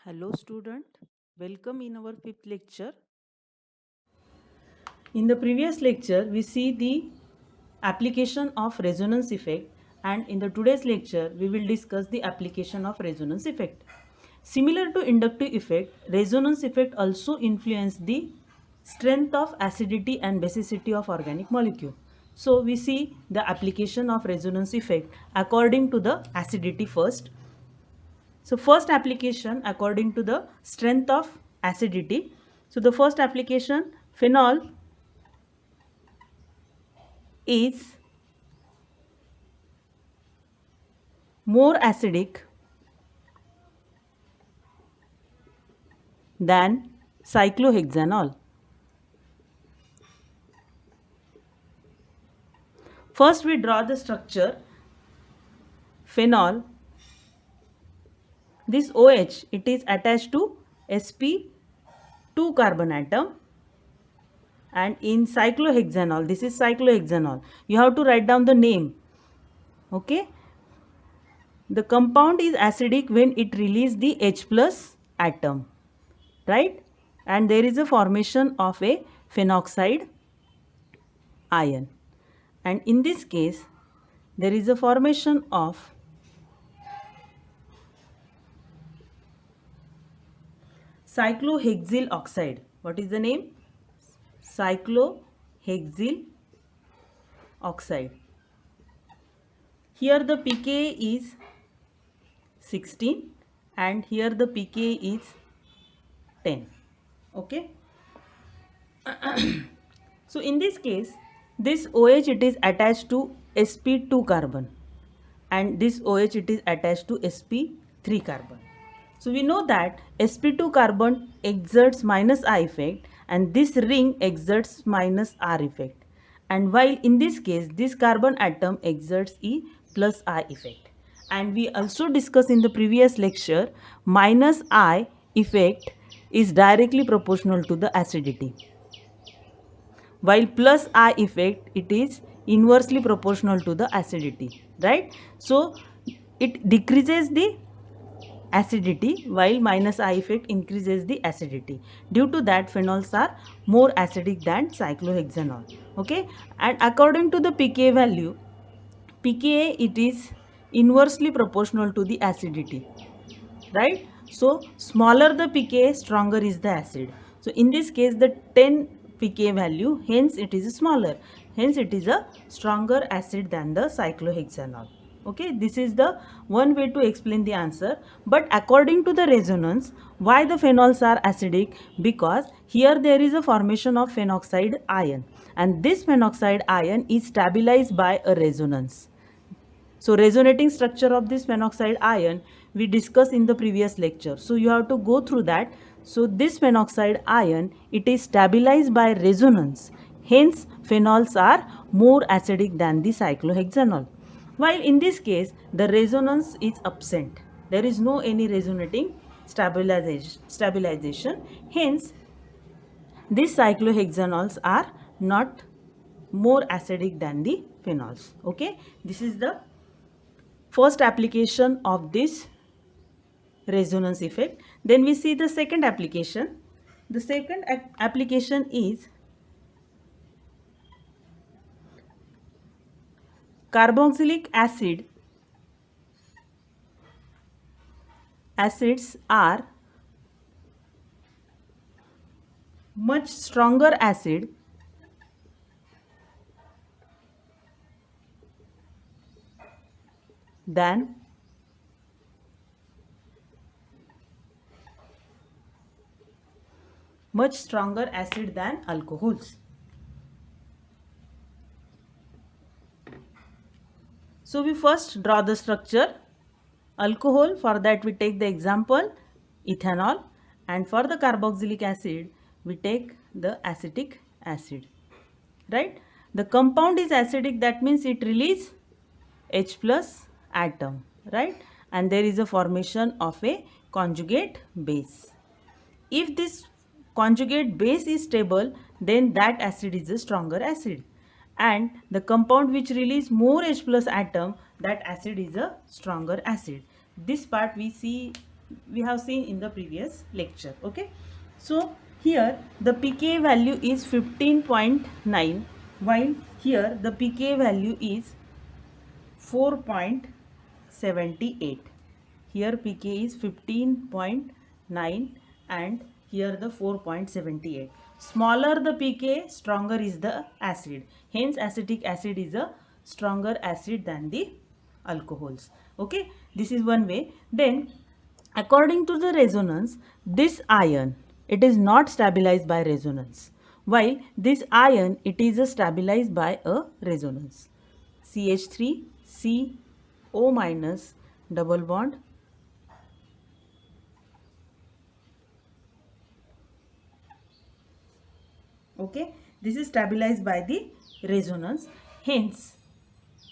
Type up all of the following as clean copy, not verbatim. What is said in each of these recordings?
Hello student, welcome in our fifth lecture. In the previous lecture, we see the application of resonance effect, and in the today's lecture, we will discuss the application of resonance effect. Similar to inductive effect, resonance effect also influence the strength of acidity and basicity of organic molecule. So we see the application of resonance effect according to the acidity first. So first application according to the strength of acidity. So the first application, phenol is more acidic than cyclohexanol. First we draw the structure. Phenol, this OH, it is attached to sp2 carbon atom, and in cyclohexanol, this is cyclohexanol. You have to write down the name. Okay. The compound is acidic when it releases the H plus atom, right? And there is a formation of a phenoxide ion. And in this case, there is a formation of cyclohexyl oxide. What is the name? Cyclohexyl oxide. Here the pKa is 16 and here the pKa is 10. Okay. So in this case, this OH it is attached to sp2 carbon and this OH it is attached to sp3 carbon. So we know that sp2 carbon exerts minus I effect and this ring exerts minus R effect. And while in this case, this carbon atom exerts E plus I effect. And we also discussed in the previous lecture, minus I effect is directly proportional to the acidity, while plus I effect, it is inversely proportional to the acidity, right? So it decreases the acidity while minus I effect increases the acidity. Due to that, phenols are more acidic than cyclohexanol. Okay, and according to the pKa value, pKa it is inversely proportional to the acidity, right? So smaller the pKa, stronger is the acid. So in this case, the 10 pKa value, hence it is smaller, hence it is a stronger acid than the cyclohexanol. Okay, this is the one way to explain the answer. But according to the resonance, why the phenols are acidic? Because here there is a formation of phenoxide ion, and this phenoxide ion is stabilized by a resonance. So resonating structure of this phenoxide ion we discussed in the previous lecture. So you have to go through that. So this phenoxide ion, it is stabilized by resonance. Hence phenols are more acidic than the cyclohexanol. While in this case the resonance is absent. There is no any resonating stabilization. Hence these cyclohexanols are not more acidic than the phenols. Okay, this is the first application of this resonance effect. Then we see the second application. The second application is carboxylic acids are much stronger acid than alcohols. So we first draw the structure. Alcohol, for that we take the example ethanol, and for the carboxylic acid we take the acetic acid, right? The compound is acidic, that means it releases H plus atom, right? And there is a formation of a conjugate base. If this conjugate base is stable, then that acid is a stronger acid. And the compound which release more H plus atom, that acid is a stronger acid. This part we see we have seen in the previous lecture. Okay, so here the pK value is 15.9, while here the pK value is 4.78. Here pK is 15.9 and here the 4.78. Smaller the pK, stronger is the acid. Hence acetic acid is a stronger acid than the alcohols. Okay, this is one way. Then according to the resonance, this ion, it is not stabilized by resonance, while this ion, it is stabilized by a resonance. CH3 CO minus double bond, okay, this is stabilized by the resonance, hence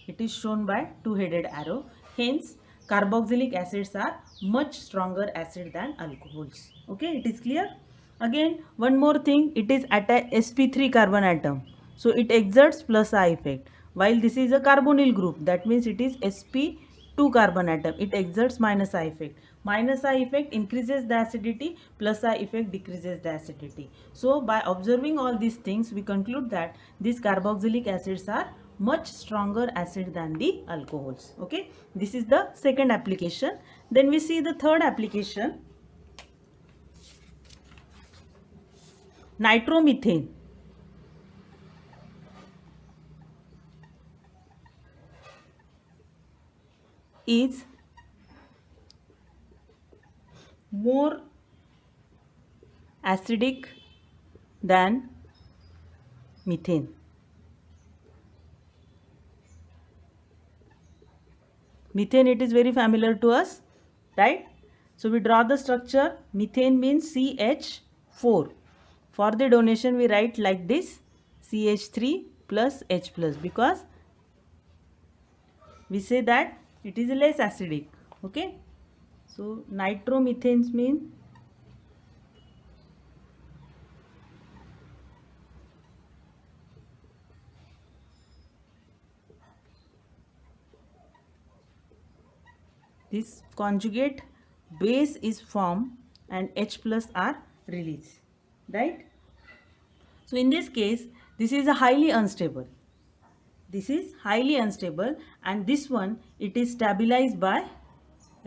it is shown by two-headed arrow. Hence carboxylic acids are much stronger acid than alcohols. Okay, it is clear. Again, one more thing, it is at a sp3 carbon atom, so it exerts plus I effect, while this is a carbonyl group, that means it is sp2 carbon atom, it exerts minus I effect. Minus I effect increases the acidity, plus I effect decreases the acidity. So by observing all these things, we conclude that these carboxylic acids are much stronger acid than the alcohols. Okay, this is the second application. Then we see the third application, nitromethane. Is more acidic than methane. Methane, it is very familiar to us, right? So we draw the structure. Methane means CH4. For the donation we write like this, CH3 plus H plus, because we say that it is less acidic. Okay, so nitromethanes mean this conjugate base is formed and H plus are released, right? So in this case, this is a highly unstable. This is highly unstable, and this one, it is stabilized by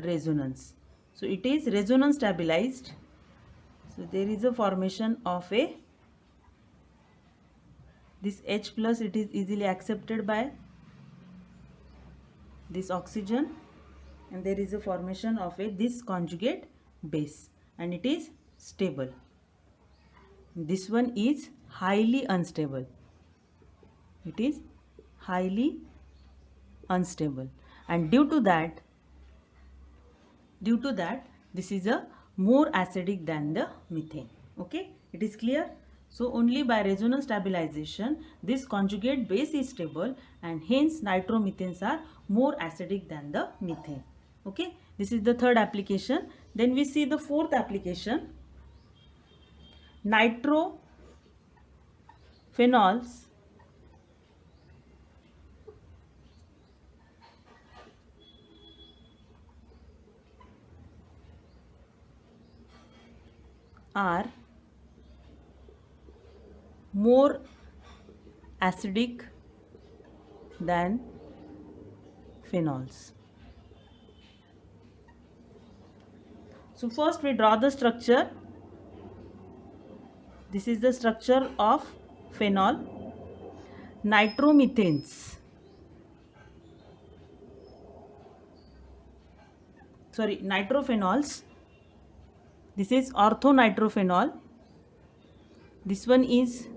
resonance. So it is resonance stabilized. So there is a formation of a, this H plus, it is easily accepted by this oxygen, and there is a formation of a this conjugate base, and it is stable. This one is highly unstable. It is highly unstable, and due to that this is a more acidic than the methane. Okay, it is clear. So only by resonance stabilization this conjugate base is stable, and hence nitromethanes are more acidic than the methane. Okay, this is the third application. Then we see the fourth application, nitrophenols are more acidic than phenols. So first we draw the structure. This is the structure of phenol. Nitrophenols, this is orthonitrophenol. This one is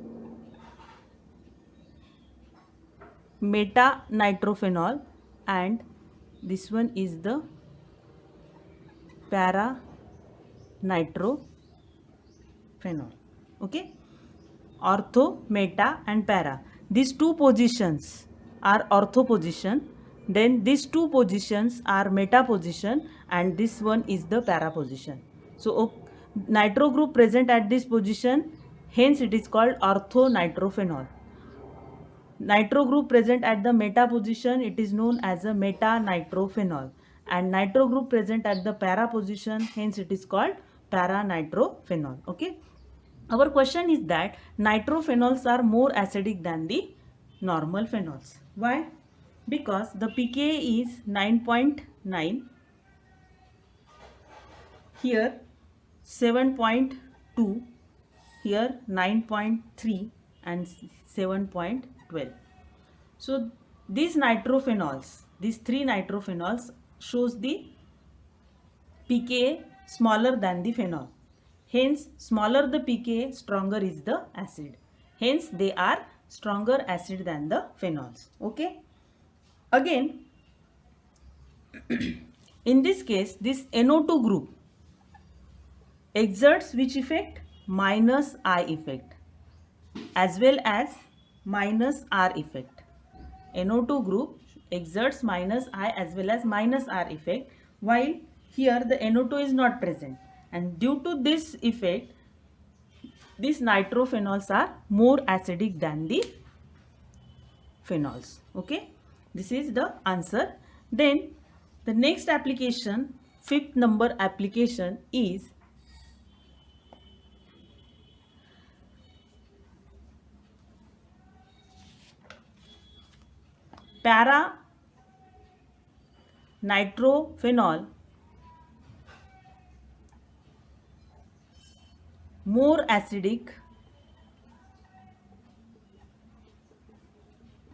metanitrophenol, and this one is the para-nitrophenol. Okay, ortho, meta and para. These two positions are ortho position, then these two positions are meta position, and this one is the para position. So nitro group present at this position, hence it is called orthonitrophenol. Nitro group present at the meta position, it is known as a metanitrophenol, and nitro group present at the para position, hence it is called para-nitrophenol. Okay. Our question is that nitrophenols are more acidic than the normal phenols. Why? Because the pKa is 9.9, here 7.2, here 9.3 and 7.12. So these nitrophenols, these three nitrophenols shows the pKa smaller than the phenol. Hence, smaller the pKa, stronger is the acid. Hence, they are stronger acid than the phenols. Okay. Again, in this case, this NO2 group exerts which effect? Minus I effect as well as minus R effect. NO2 group exerts minus I as well as minus R effect, while here the NO2 is not present, and due to this effect these nitrophenols are more acidic than the phenols. Okay, this is the answer. Then the next application, fifth number application, is para nitrophenol more acidic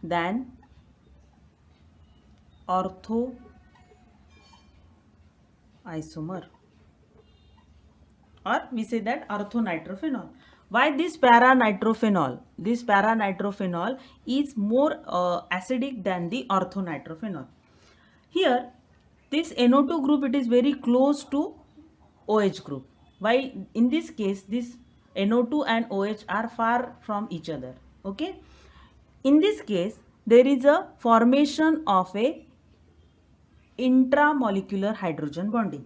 than ortho isomer, or we say that orthonitrophenol. Why this para-nitrophenol? This para-nitrophenol is more acidic than the orthonitrophenol. Here this NO2 group, it is very close to OH group, while in this case this NO2 and OH are far from each other. Okay. In this case there is a formation of a intramolecular hydrogen bonding.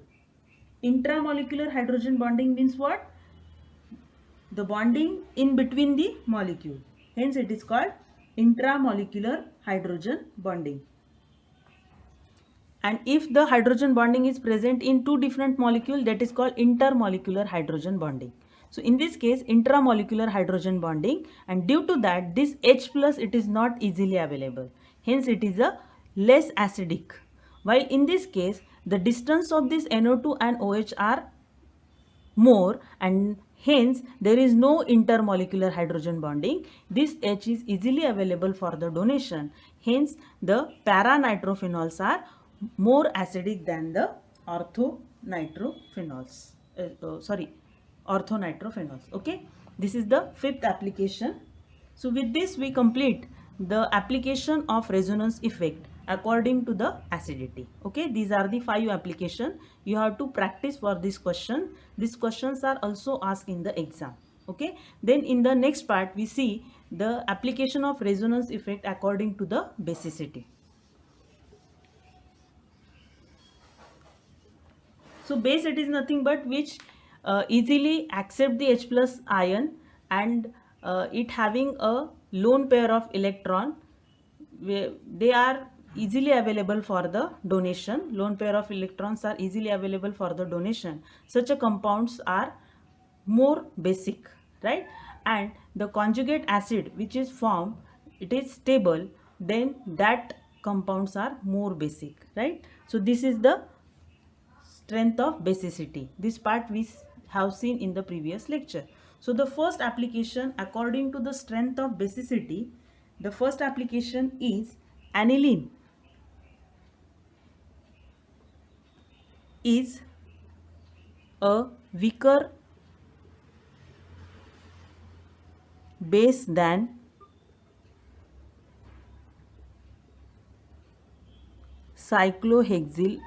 Intramolecular hydrogen bonding means what? The bonding in between the molecule. Hence it is called intramolecular hydrogen bonding. And if the hydrogen bonding is present in two different molecules, that is called intermolecular hydrogen bonding. So in this case, intramolecular hydrogen bonding, and due to that this H plus, it is not easily available. Hence it is a less acidic. While in this case the distance of this NO2 and OH are more, and hence there is no intermolecular hydrogen bonding. This H is easily available for the donation. Hence the para-nitrophenols are more acidic than the orthonitrophenols. Orthonitrophenols. Okay, this is the fifth application. So with this we complete the application of resonance effect according to the acidity. Okay, these are the 5 application. You have to practice for this question. These questions are also asked in the exam. Okay, then in the next part we see the application of resonance effect according to the basicity. So base, it is nothing but which easily accept the H plus ion, and it having a lone pair of electron. They are easily available for the donation. Lone pair of electrons are easily available for the donation. Such a compounds are more basic, right? And the conjugate acid which is formed, it is stable, then that compounds are more basic, right? So this is the strength of basicity. This part we have seen in the previous lecture. So the first application according to the strength of basicity, the first application is aniline is a weaker base than cyclohexyl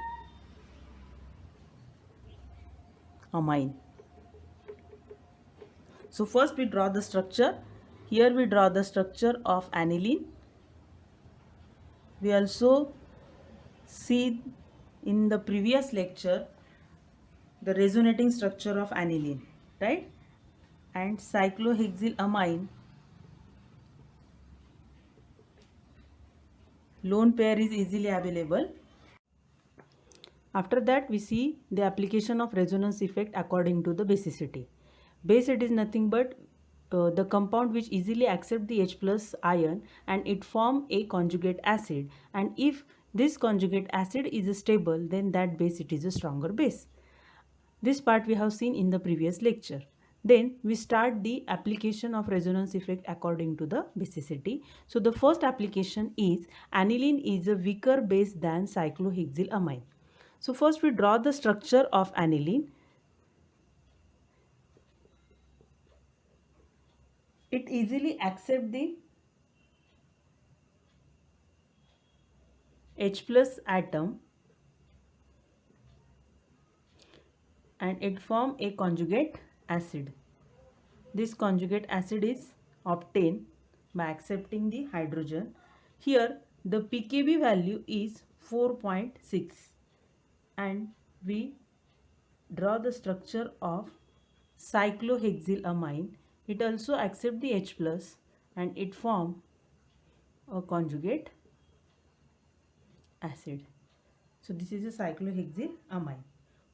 amine. So first we draw the structure. Here we draw the structure of aniline. We also see in the previous lecture the resonating structure of aniline, right? And cyclohexyl amine, lone pair is easily available. After that, we see the application of resonance effect according to the basicity. Base, it is nothing but the compound which easily accept the H plus ion and it form a conjugate acid, and if this conjugate acid is stable, then that base, it is a stronger base. This part we have seen in the previous lecture. Then we start the application of resonance effect according to the basicity. So the first application is aniline is a weaker base than cyclohexylamine. So first we draw the structure of aniline. It easily accepts the H plus atom and it form a conjugate acid. This conjugate acid is obtained by accepting the hydrogen. Here the pKb value is 4.6 and we draw the structure of cyclohexylamine. It also accepts the H plus and it form a conjugate acid. So this is a cyclohexylamine.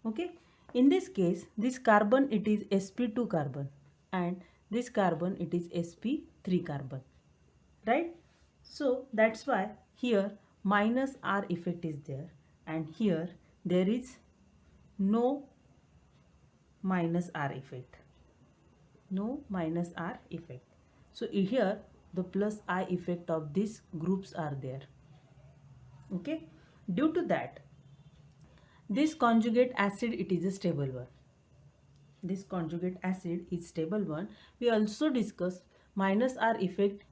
Okay. In this case, this carbon, it is sp2 carbon and this carbon, it is sp3 carbon. Right? So that's why here minus R effect is there and here there is no minus R effect. No minus R effect. So here the plus I effect of these groups are there. Okay. Due to that, this conjugate acid, it is a stable one. This conjugate acid is stable one. We also discussed minus R effect.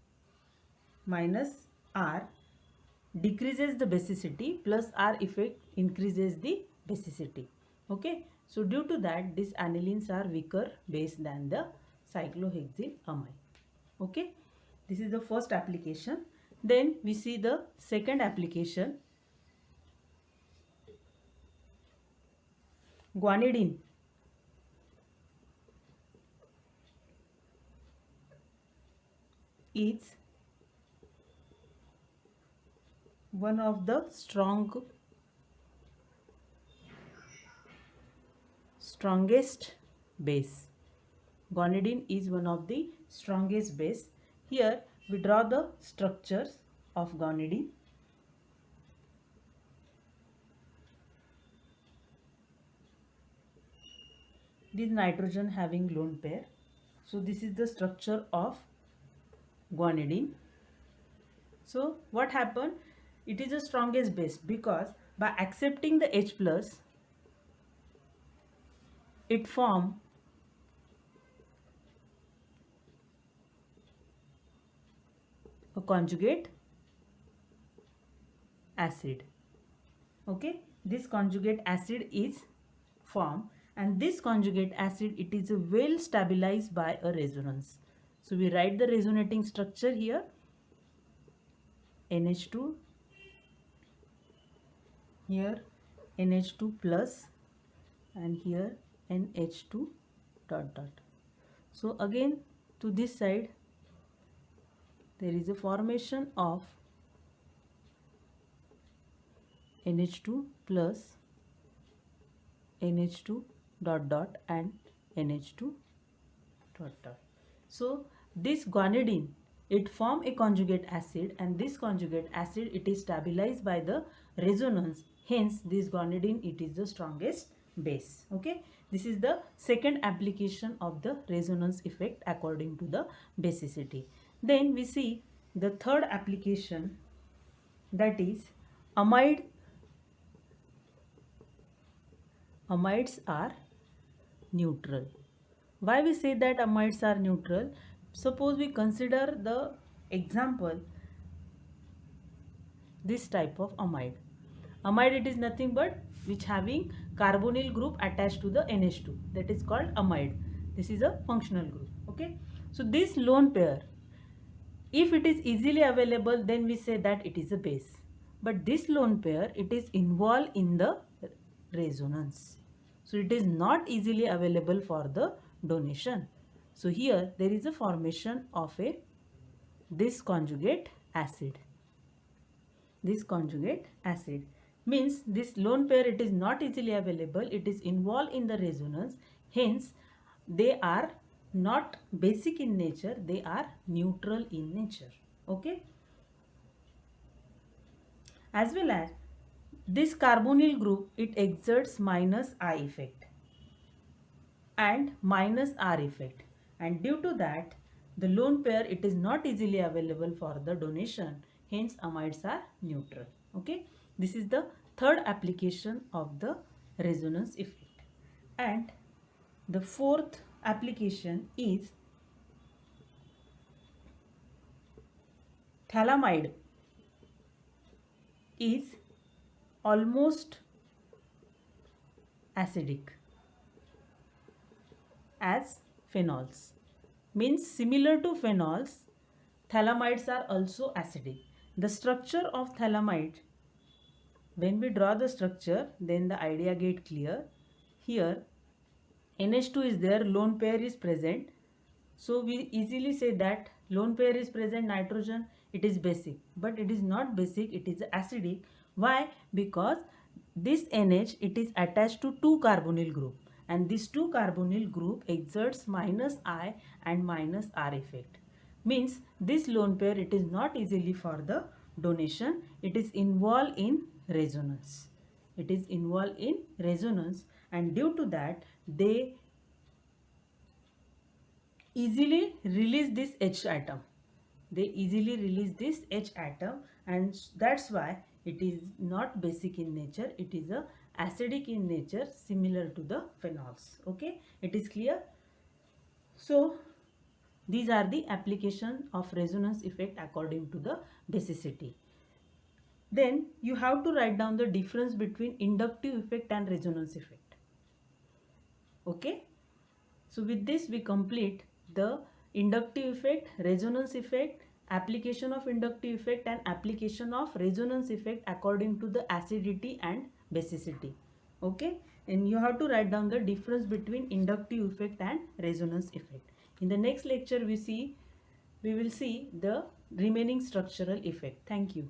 Minus R decreases the basicity, plus R effect increases the basicity. Okay. So due to that, these anilines are weaker base than the cyclohexylamine. Okay. This is the first application. Then we see the second application. Guanidine is one of the strongest base. Guanidine is one of the strongest base. Here we draw the structures of guanidine. This nitrogen having lone pair. So this is the structure of guanidine. So what happened? It is the strongest base because by accepting the H plus, it form a conjugate acid. Okay, this conjugate acid is formed and this conjugate acid, it is well stabilized by a resonance. So we write the resonating structure here, NH2, here NH2 plus and here NH2 dot dot. So again to this side there is a formation of NH2 plus NH2 dot dot and NH2 dot dot. So this guanidine, it form a conjugate acid and this conjugate acid, it is stabilized by the resonance. Hence this guanidine, it is the strongest base. Okay, this is the second application of the resonance effect according to the basicity. Then we see the third application, that is amide. Amides are neutral. Why we say that amides are neutral? Suppose we consider the example, this type of amide. Amide, it is nothing but which having carbonyl group attached to the NH2, that is called amide. This is a functional group. Okay. So this lone pair, if it is easily available, then we say that it is a base. But this lone pair, it is involved in the resonance. So it is not easily available for the donation. So here there is a formation of this conjugate acid. This conjugate acid. means this lone pair, it is not easily available, it is involved in the resonance, hence they are not basic in nature, they are neutral in nature. Okay, as well as this carbonyl group, it exerts minus I effect and minus R effect, and due to that the lone pair, it is not easily available for the donation, hence amides are neutral. Okay, this is the third application of the resonance effect. And the fourth application is phthalimide is almost acidic as phenols, means similar to phenols, phthalamides are also acidic. The structure of phthalimide, when we draw the structure, then the idea get clear. Here NH2 is there, lone pair is present, so we easily say that lone pair is present, nitrogen, it is basic, but it is not basic, it is acidic. Why? Because this NH, it is attached to two carbonyl group, and this two carbonyl group exerts minus I and minus R effect, means this lone pair, it is not easily for the donation, it is involved in resonance, it is involved in resonance, and due to that they easily release this H atom, they easily release this H atom, and that's why it is not basic in nature, it is a acidic in nature, similar to the phenols. Okay, it is clear. So these are the application of resonance effect according to the basicity. Then you have to write down the difference between inductive effect and resonance effect. Okay, so with this we complete the inductive effect, resonance effect, application of inductive effect and application of resonance effect according to the acidity and basicity. Okay, and you have to write down the difference between inductive effect and resonance effect. In the next lecture we will see the remaining structural effect. Thank you.